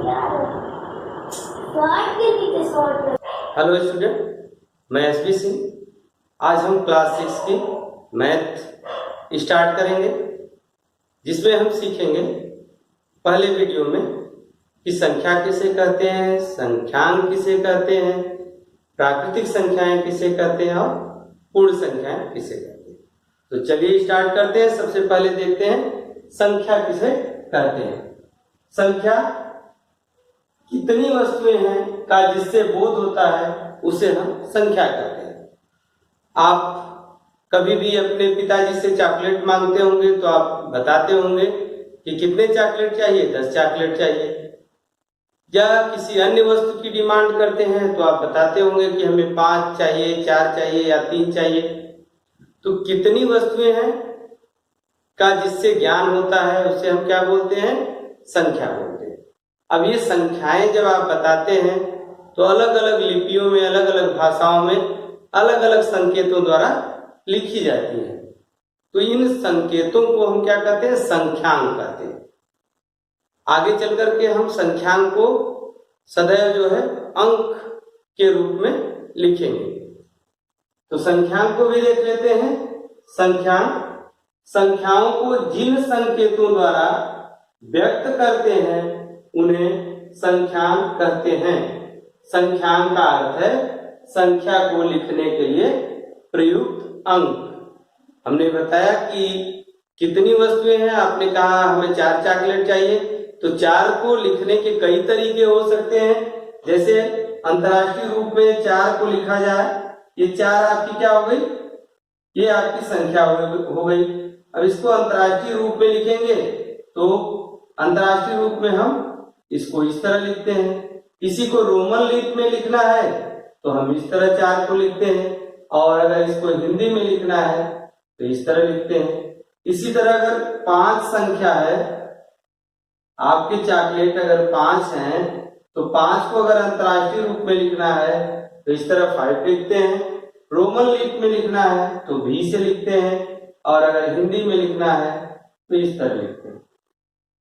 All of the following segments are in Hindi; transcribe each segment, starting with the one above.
हेलो स्टूडेंट, मैं एसपी सिंह। आज हम क्लास 6 की मैथ स्टार्ट करेंगे, जिसमें हम सीखेंगे पहले वीडियो में कि संख्या किसे कहते हैं, संख्यांक किसे कहते हैं, प्राकृतिक संख्याएं किसे कहते हैं और पूर्ण संख्याएं किसे कहते हैं। तो चलिए स्टार्ट करते हैं। सबसे पहले देखते हैं संख्या किसे कहते हैं। संख्या कितनी वस्तुएं हैं का जिससे बोध होता है उसे हम संख्या कहते हैं। आप कभी भी अपने पिताजी से चॉकलेट मांगते होंगे तो आप बताते होंगे कि कितने चॉकलेट चाहिए, 10 चॉकलेट चाहिए। या किसी अन्य वस्तु की डिमांड करते हैं तो आप बताते होंगे कि हमें 5 चाहिए, 4 चाहिए या 3 चाहिए। तो कितनी वस्तुएं हैं का जिससे ज्ञान होता है उसे हम क्या बोलते हैं, संख्या बोलते हैं। अब ये संख्याएं जब आप बताते हैं तो अलग अलग लिपियों में, अलग अलग भाषाओं में अलग अलग संकेतों द्वारा लिखी जाती हैं। तो इन संकेतों को हम क्या कहते हैं, संख्यांक कहते हैं। आगे चल करके हम संख्यांक को सदैव जो है अंक के रूप में लिखेंगे। तो संख्यांक को भी देख लेते हैं। संख्याओं को जिन संकेतों द्वारा व्यक्त करते हैं उन्हें संख्यांक कहते हैं। संख्यांक का अर्थ है संख्या को लिखने के लिए प्रयुक्त अंक। हमने बताया कि कितनी वस्तुएं हैं, आपने कहा हमें 4 चॉकलेट चाहिए, तो 4 को लिखने के कई तरीके हो सकते हैं। जैसे अंतरराष्ट्रीय रूप में 4 को लिखा जाए, ये 4 आपकी क्या हो गई, ये आपकी संख्या हो गई। अब इसको अंतरराष्ट्रीय रूप में लिखेंगे तो अंतरराष्ट्रीय रूप में हम इसको इस तरह लिखते हैं। किसी को रोमन लिपि में लिखना है तो हम इस तरह 4 को लिखते हैं, और अगर इसको हिंदी में लिखना है तो इस तरह लिखते हैं। इसी तरह अगर 5 संख्या है, आपके चॉकलेट अगर 5 हैं तो 5 को अगर अंतरराष्ट्रीय रूप में लिखना है तो इस तरह 5 लिखते हैं। रोमन लिपि में लिखना है तो V से लिखते हैं, और अगर हिंदी में लिखना है तो इस तरह लिखते हैं।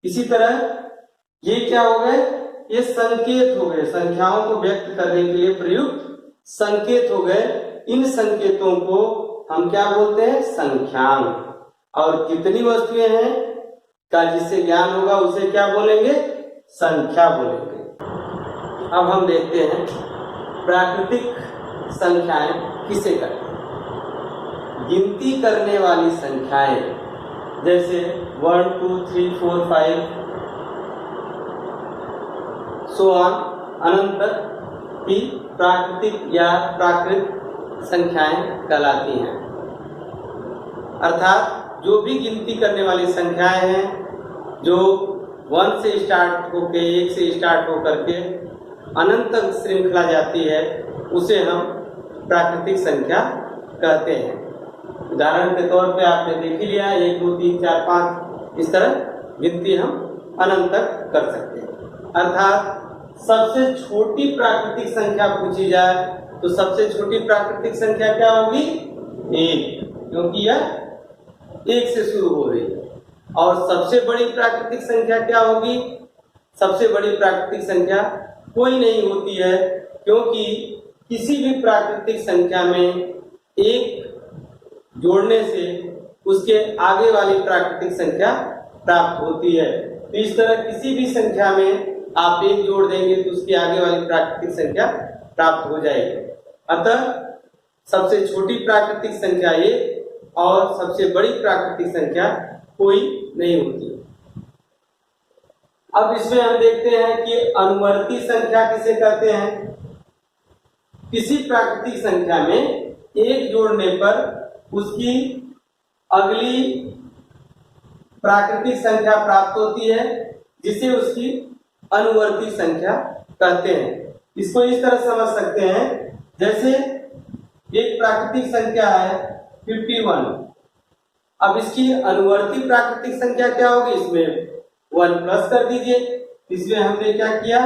इसी तरह ये क्या हो गए, ये संकेत हो गए, संख्याओं को व्यक्त करने के लिए प्रयुक्त संकेत हो गए। इन संकेतों को हम क्या बोलते हैं, संख्यांक। और कितनी वस्तुएं हैं का जिससे ज्ञान होगा उसे क्या बोलेंगे, संख्या बोलेंगे। अब हम देखते हैं प्राकृतिक संख्याएं किसे कहते हैं। गिनती करने वाली संख्याएं जैसे 1 2 3 4 5 सो ऑन अनंत तक की प्राकृतिक या प्राकृत संख्याएं कहलाती हैं। अर्थात जो भी गिनती करने वाली संख्याएं हैं जो 1 से स्टार्ट होकर, 1 से स्टार्ट होकर के अनंत तक श्रृंखला जाती है, उसे हम प्राकृतिक संख्या कहते हैं। उदाहरण के तौर पे आपने देख ही लिया, 1 2 3 4 5 इस तरह गिनती हम अनंत तक कर सकते हैं। अर्थात सबसे छोटी प्राकृतिक संख्या पूछी जाए तो सबसे छोटी प्राकृतिक संख्या क्या होगी, 1, क्योंकि यह 1 से शुरू हो रही है। और सबसे बड़ी प्राकृतिक संख्या क्या होगी, सबसे बड़ी प्राकृतिक संख्या कोई नहीं होती है, क्योंकि किसी भी प्राकृतिक संख्या में 1 जोड़ने से उसके आगे वाली प्राकृतिक संख्या प्राप्त होती है। तो इस तरह किसी भी संख्या में आप 1 जोड़ देंगे तो उसकी आगे वाली प्राकृतिक संख्या प्राप्त हो जाएगी। अतः सबसे छोटी प्राकृतिक संख्या 1 और सबसे बड़ी प्राकृतिक संख्या कोई नहीं होती। अब इसमें हम देखते हैं कि अनुवर्ती संख्या किसे कहते हैं। किसी प्राकृतिक संख्या में 1 जोड़ने पर उसकी अगली प्राकृतिक संख्या प्राप्त होती है, जिसे उसकी अनुवर्ती संख्या कहते हैं। इसको इस तरह समझ सकते हैं, जैसे एक प्राकृतिक संख्या है 51। अब इसकी अनुवर्ती प्राकृतिक संख्या क्या होगी, इसमें 1 प्लस कर दीजिए। इसमें हमने क्या किया,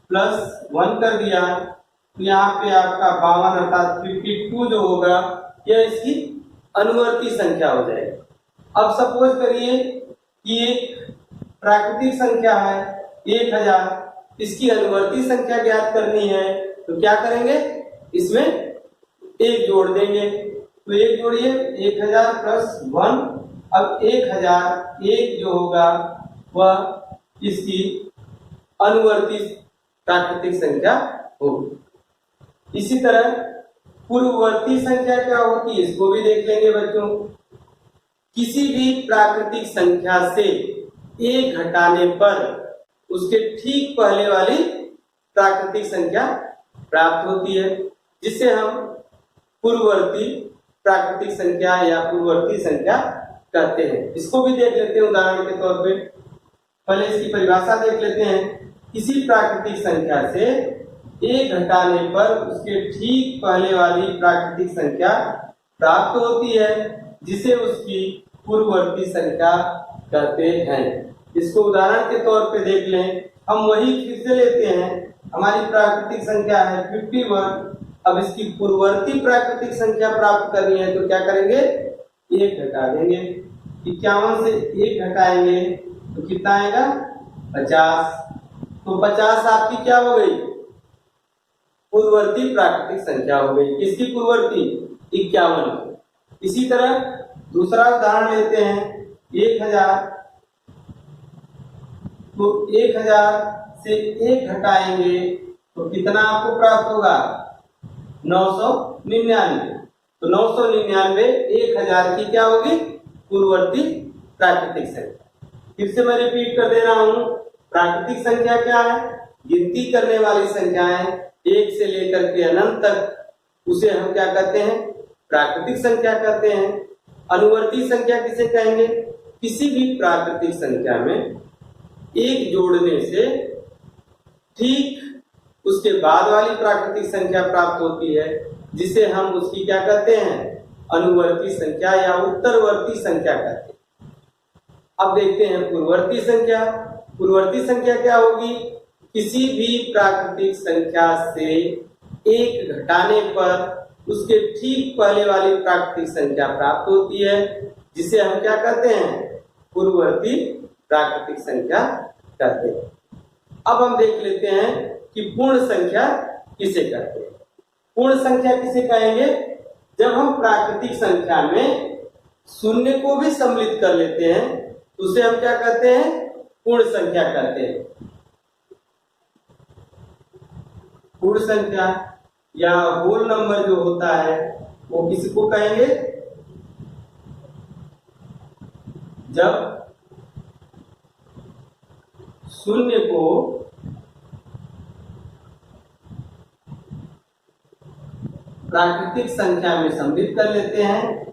+1 कर दिया, तो यहाँ पे आपका 52 अर्थात 52 जो होगा यह इसकी अनुवर्ती संख्या हो जाएगी। अब सपोज करिए कि एक प्राकृतिक संख्या है 1000, इसकी अनुवर्ती संख्या ज्ञात करनी है तो क्या करेंगे, इसमें एक जोड़ देंगे। तो एक जोड़िए, 1000 प्लस 1। अब 1001 जो होगा वह इसकी अनुवर्ती प्राकृतिक संख्या होगी। इसी तरह पूर्ववर्ती संख्या क्या होती है, इसको भी देख लेंगे बच्चों। किसी भी प्राकृतिक संख्या से एक घटाने पर उसके ठीक पहले वाली प्राकृतिक संख्या प्राप्त होती है, जिसे हम पूर्ववर्ती प्राकृतिक संख्या या पूर्ववर्ती संख्या कहते हैं। इसको भी देख लेते हैं उदाहरण के तौर पे। पहले इसकी परिभाषा देख लेते हैं। किसी प्राकृतिक संख्या से एक घटाने पर उसके ठीक पहले वाली प्राकृतिक संख्या प्राप्त होती है, जिसे उसकी पूर्ववर्ती संख्या कहते हैं। इसको उदाहरण के तौर पे देख लें। हम वही फिर से लेते हैं। हमारी प्राकृतिक संख्या है 51। अब इसकी पूर्ववर्ती प्राकृतिक संख्या प्राप्त करनी है तो क्या करेंगे, एक घटा देंगे। 51 से एक घटाएंगे तो कितना आएगा, 50। तो 50 आपकी क्या हो गई, पूर्ववर्ती प्राकृतिक संख्या हो गई। किसकी पूर्ववर्ती, 51। इसी तरह दूसरा उदाहरण लेते हैं, 1000। तो 1000 से एक घटाएंगे तो कितना आपको प्राप्त होगा, 999। तो 999 1000 की क्या होगी, पूर्ववर्ती प्राकृतिक संख्या। फिर से मैं रिपीट कर दे रहा हूं। प्राकृतिक संख्या क्या है, गिनती करने वाली संख्याएं एक से लेकर के अनंत तक, उसे हम क्या कहते हैं, प्राकृतिक संख्या कहते हैं। अनुवर्ती संख्या किसे कहेंगे, किसी भी प्राकृतिक संख्या में एक जोड़ने से ठीक उसके बाद वाली प्राकृतिक संख्या प्राप्त होती है, जिसे हम उसकी क्या कहते हैं, अनुवर्ती संख्या या उत्तरवर्ती संख्या कहते हैं। अब देखते हैं पूर्ववर्ती संख्या। पूर्ववर्ती संख्या क्या होगी, किसी भी प्राकृतिक संख्या से एक घटाने पर उसके ठीक पहले वाली प्राकृतिक संख्या प्राप्त होती है, जिसे हम क्या कहते हैं, पूर्ववर्ती प्राकृतिक संख्या कहते हैं। अब हम देख लेते हैं कि पूर्ण संख्या किसे कहते हैं। पूर्ण संख्या किसे कहेंगे, जब हम प्राकृतिक संख्या में शून्य को भी सम्मिलित कर लेते हैं तो उसे हम क्या कहते हैं, पूर्ण संख्या कहते हैं। पूर्ण संख्या या होल नंबर जो होता है वो किसको कहेंगे, जब शून्य को प्राकृतिक संख्या में सम्मिलित कर लेते हैं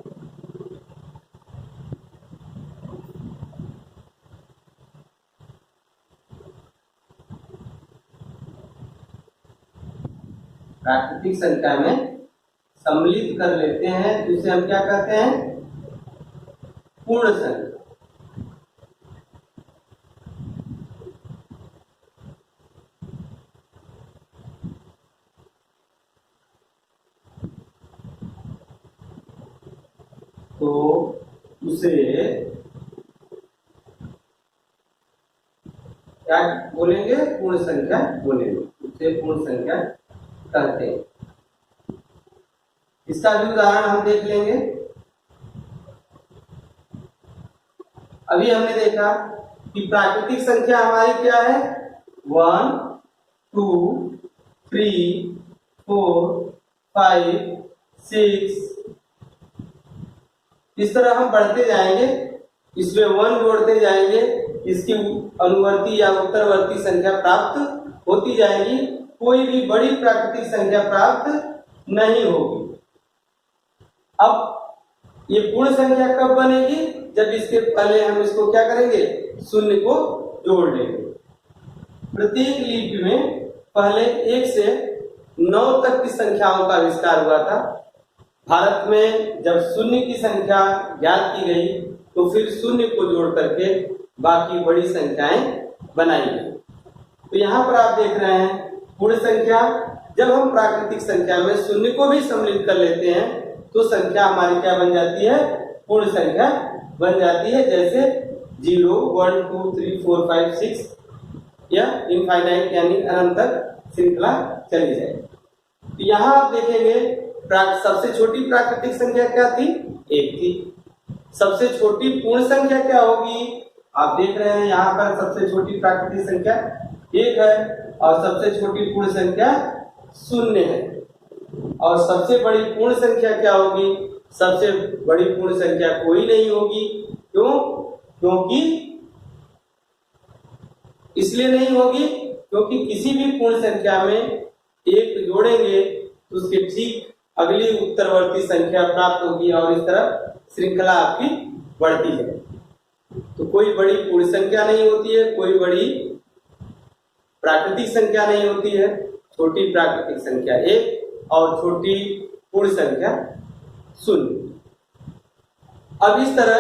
प्राकृतिक संख्या में सम्मिलित कर लेते हैं तो उसे हम क्या कहते हैं, पूर्ण संख्या। तो उसे क्या बोलेंगे, पूर्ण संख्या बोलेंगे, उसे पूर्ण संख्या कहते हैं। इसका भी उदाहरण हम देख लेंगे। अभी हमने देखा कि प्राकृतिक संख्या हमारी क्या है, 1 2 3 4 5 6। इस तरह हम बढ़ते जाएंगे, इसमें 1 जोड़ते जाएंगे, इसकी अनुवर्ती या उत्तरवर्ती संख्या प्राप्त होती जाएगी। कोई भी बड़ी प्राकृतिक संख्या प्राप्त नहीं होगी। अब ये पूर्ण संख्या कब बनेगी, जब इसके पहले हम इसको क्या करेंगे, शून्य को जोड़ लेंगे। प्रत्येक लिपि में पहले 1 से 9 तक की संख्याओं का विस्तार हुआ था। भारत में जब शून्य की संख्या ज्ञात की गई तो फिर शून्य को जोड़ करके बाकी बड़ी संख्याएं बनाई गई। तो यहाँ पर आप देख रहे हैं पूर्ण संख्या, जब हम प्राकृतिक संख्या में शून्य को भी सम्मिलित कर लेते हैं तो संख्या हमारी क्या बन जाती है, पूर्ण संख्या बन जाती है। जैसे 0 1 2 3 4 5 6 यह इनफाइनाइट यानी अनंत तक श्रृंखला चली जाएगी। तो यहाँ आप देखेंगे सबसे छोटी प्राकृतिक संख्या क्या थी? 1 थी। सबसे छोटी पूर्ण संख्या क्या होगी? आप देख रहे हैं यहाँ पर सबसे छोटी प्राकृतिक संख्या 1 है और सबसे छोटी पूर्ण संख्या 0 है। और सबसे बड़ी पूर्ण संख्या क्या होगी? सबसे बड़ी पूर्ण संख्या कोई नहीं होगी। क्यों? क्योंकि इसलिए नहीं होगी क्योंकि किसी भी पूर्ण संख्या में 1 जोड़ेंगे तो उसके ठीक अगली उत्तरवर्ती संख्या प्राप्त होगी और इस तरह श्रृंखला आपकी बढ़ती है। तो कोई बड़ी पूर्ण संख्या नहीं होती है, कोई बड़ी प्राकृतिक संख्या नहीं होती है। छोटी प्राकृतिक संख्या 1 और छोटी पूर्ण संख्या 0। अब इस तरह